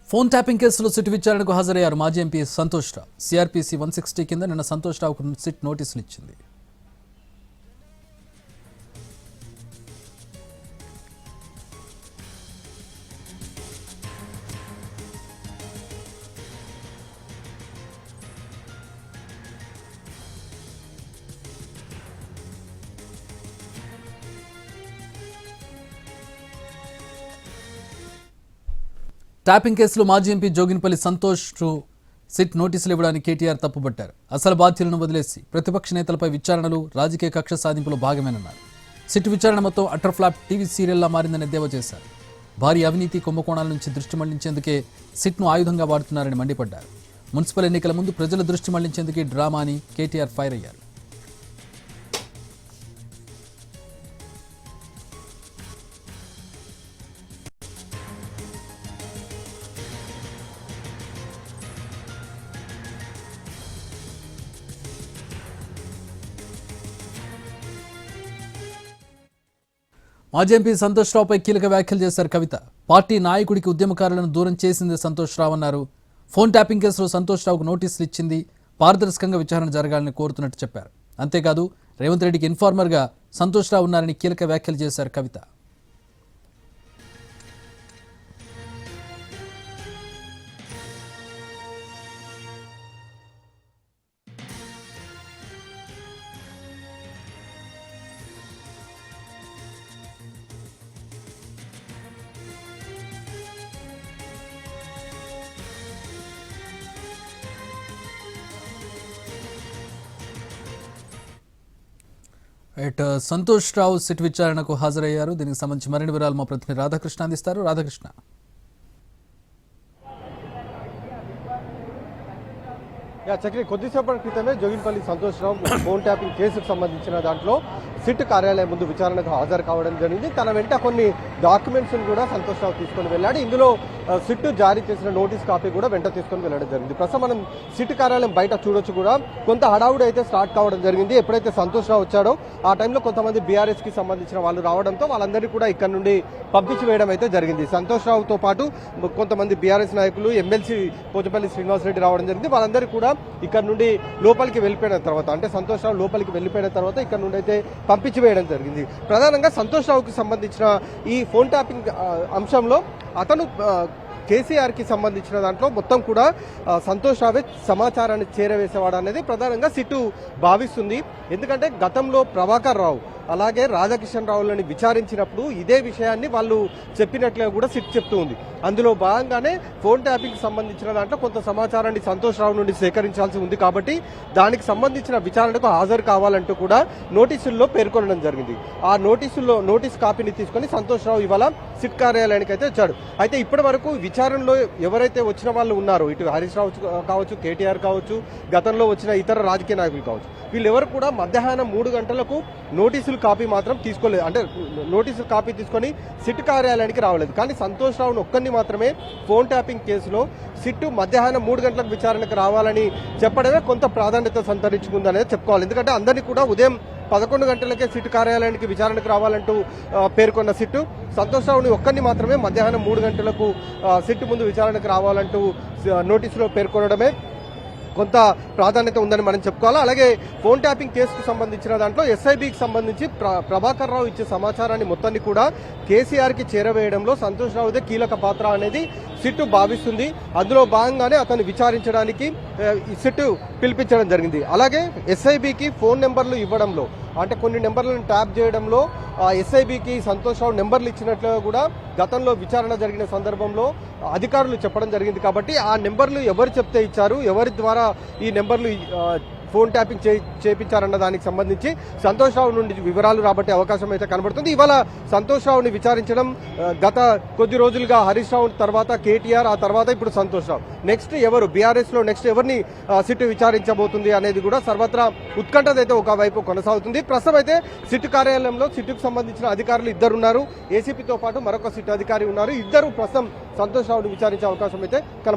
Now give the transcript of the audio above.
Phone tapping కేసులో SIT విచారణకు హాజరయ్యారు మాజీ ఎంపీ సంతోష్ రావు. సిఆర్పిసి 160 కింద నిన్న సంతోష్ రావుకు సిట్ నోటీసులు ఇచ్చింది. ట్యాపింగ్ కేసులో మాజీ ఎంపీ జోగిన్పల్లి సంతోష్ సిట్ నోటీసులు ఇవ్వడానికి కేటీఆర్ తప్పుపట్టారు. అసలు బాధ్యులను వదిలేసి ప్రతిపక్ష నేతలపై విచారణలు రాజకీయ కక్ష సాధింపులో భాగమేనన్నారు. సిట్ విచారణ మొత్తం అటర్ ఫ్లాప్ టీవీ సీరియల్లా మారిందని ఎద్దేవా చేశారు. భారీ అవినీతి కుంభకోణాల నుంచి దృష్టి మళ్లించేందుకే సిట్ను ఆయుధంగా వాడుతున్నారని మండిపడ్డారు. మున్సిపల్ ఎన్నికల ముందు ప్రజల దృష్టి మళ్లించేందుకే డ్రామా అని కేటీఆర్ ఫైర్ అయ్యారు. మాజీ ఎంపీ సంతోష్ రావుపై కీలక వ్యాఖ్యలు చేశారు కవిత. పార్టీ నాయకుడికి ఉద్యమకారులను దూరం చేసింది సంతోష్ రావు అన్నారు. ఫోన్ ట్యాపింగ్ కేసులో సంతోష్ రావుకు నోటీసులు ఇచ్చింది పారదర్శకంగా విచారణ జరగాలని కోరుతున్నట్టు చెప్పారు. అంతేకాదు రేవంత్ రెడ్డికి ఇన్ఫార్మర్గా సంతోష్ రావు ఉన్నారని కీలక వ్యాఖ్యలు చేశారు కవిత. సంతోష్ రావు సిట్ విచారణకు హాజరయ్యారు. దీనికి సంబంధించి మరిన్ని వివరాలు మా ప్రతినిధి రాధాకృష్ణ అందిస్తారు. రాధాకృష్ణ, చక్రి కొద్దిసేపటి క్రితమే జోగిన్పల్లి సంతోష్ రావు ఫోన్ ట్యాపింగ్ కేసుకు సంబంధించిన దాంట్లో సిట్ కార్యాలయం ముందు విచారణకు హాజరు కావడం జరిగింది. తన వెంట కొన్ని డాక్యుమెంట్స్ కూడా సంతోష్ రావు తీసుకొని వెళ్ళాడు. ఇందులో సిట్ జారీ చేసిన నోటీస్ కాపీ కూడా వెంట తీసుకొని వెళ్ళడం జరిగింది. ప్రస్తుతం మనం సిట్ కార్యాలయం బయట చూడొచ్చు. కూడా కొంత హడావుడి అయితే స్టార్ట్ కావడం జరిగింది. ఎప్పుడైతే సంతోష్ రావు వచ్చాడో ఆ టైంలో కొంతమంది బీఆర్ఎస్ కి సంబంధించిన వాళ్ళు రావడంతో వాళ్ళందరినీ కూడా ఇక్కడ నుండి పంపించి వేయడం అయితే జరిగింది. సంతోష్ రావుతో పాటు కొంతమంది బీఆర్ఎస్ నాయకులు, ఎమ్మెల్సీ పోచపల్లి శ్రీనివాసరెడ్డి రావడం జరిగింది. వాళ్ళందరూ కూడా ఇక్కడ నుండి లోపలికి వెళ్ళిపోయిన తర్వాత, అంటే సంతోష్ రావు లోపలికి వెళ్ళిపోయిన తర్వాత ఇక్కడ నుండి అయితే పంపించి వేయడం జరిగింది. ప్రధానంగా సంతోష్ రావుకి సంబంధించిన ఈ ఫోన్ ట్యాపింగ్ అంశంలో అతను కేసీఆర్ కి సంబంధించిన దాంట్లో మొత్తం కూడా సంతోష్ రావే సమాచారాన్ని చేరవేసేవాడు అనేది ప్రధానంగా సిట్టు భావిస్తుంది. ఎందుకంటే గతంలో ప్రభాకర్ రావు అలాగే రాధాకిషన్ రావులని విచారించినప్పుడు ఇదే విషయాన్ని వాళ్ళు చెప్పినట్లుగా కూడా సిట్ చెప్తూ ఉంది. అందులో భాగంగానే ఫోన్ ట్యాపింగ్ సంబంధించిన దాంట్లో కొంత సమాచారాన్ని సంతోష్ రావు నుండి సేకరించాల్సి ఉంది. కాబట్టి దానికి సంబంధించిన విచారణకు హాజరు కావాలంటూ కూడా నోటీసుల్లో పేర్కొనడం జరిగింది. ఆ నోటీస్ కాపీని తీసుకుని సంతోష్ రావు ఇవాళ సిట్ కార్యాలయానికి అయితే వచ్చాడు. అయితే ఇప్పటి వరకు విచారణలో ఎవరైతే వచ్చిన వాళ్ళు ఉన్నారో, ఇటు హరీష్ రావు కావచ్చు, కేటీఆర్ కావచ్చు, గతంలో వచ్చిన ఇతర రాజకీయ నాయకులు కావచ్చు, వీళ్ళెవరు కూడా మధ్యాహ్నం 3 గంటలకు నోటీసులు కాపీ మాత్రం తీసుకోలేదు. అంటే నోటీసులు కాపీ తీసుకొని సిట్ కార్యాలయానికి రావలేదు. కానీ సంతోష్ రావును ఒక్కరిని మాత్రమే ఫోన్ ట్యాపింగ్ కేసులో సిట్టు మధ్యాహ్నం 3 గంటలకు విచారణకు రావాలని చెప్పడమే కొంత ప్రాధాన్యత సంతరించుకుందనేది చెప్పుకోవాలి. ఎందుకంటే అందరినీ కూడా ఉదయం 11 గంటలకే సిట్ కార్యాలయానికి విచారణకు రావాలంటూ పేర్కొన్న సిట్టు సంతోష్ రావుని ఒక్కరిని మాత్రమే మధ్యాహ్నం 3 గంటలకు సిట్టు ముందు విచారణకు రావాలంటూ నోటీసులో పేర్కొనడమే కొంత ప్రాధాన్యత ఉందని మనం చెప్పుకోవాలి. అలాగే ఫోన్ ట్యాపింగ్ కేసుకు సంబంధించిన దాంట్లో ఎస్ఐబికి సంబంధించి ప్రభాకర్ రావు ఇచ్చే సమాచారాన్ని మొత్తాన్ని కూడా కేసీఆర్ కి చేరవేయడంలో సంతోష్ రావుదే కీలక పాత్ర అనేది సిట్టు భావిస్తుంది. అందులో భాగంగానే అతను విచారించడానికి సిట్టు పిలిపించడం జరిగింది. అలాగే ఎస్ఐబికి ఫోన్ నెంబర్లు ఇవ్వడంలో, అంటే కొన్ని నెంబర్లను ట్యాప్ చేయడంలో ఎస్ఐబికి సంతోష్ రావు నెంబర్లు ఇచ్చినట్లుగా కూడా గతంలో విచారణ జరిగిన సందర్భంలో అధికారులు చెప్పడం జరిగింది. కాబట్టి ఆ నెంబర్లు ఎవరు చెప్తే ఇచ్చారు, ఎవరి ద్వారా ఈ నెంబర్లు ఫోన్ ట్యాపింగ్ చేయించారన్న దానికి సంబంధించి సంతోష్ రావు నుండి వివరాలు రాబట్టే అవకాశం అయితే కనబడుతుంది. ఇవాళ సంతోష్ రావుని విచారించడం గత కొద్ది రోజులుగా హరీష్ రావు తర్వాత కేటీఆర్, ఆ తర్వాత ఇప్పుడు సంతోష్ రావు, నెక్స్ట్ ఎవరు బీఆర్ఎస్ లో నెక్స్ట్ ఎవరిని సిట్ విచారించబోతుంది అనేది కూడా సర్వత్రా ఉత్కంఠత అయితే ఒకవైపు కొనసాగుతుంది. ప్రస్తుతం అయితే సిట్ కార్యాలయంలో సిట్కు సంబంధించిన అధికారులు ఇద్దరున్నారు. ఏసీపీతో పాటు మరొక సిట్ అధికారి ఉన్నారు. ఇద్దరు ప్రస్తుతం సంతోష్ రావుని విచారించే అవకాశం అయితే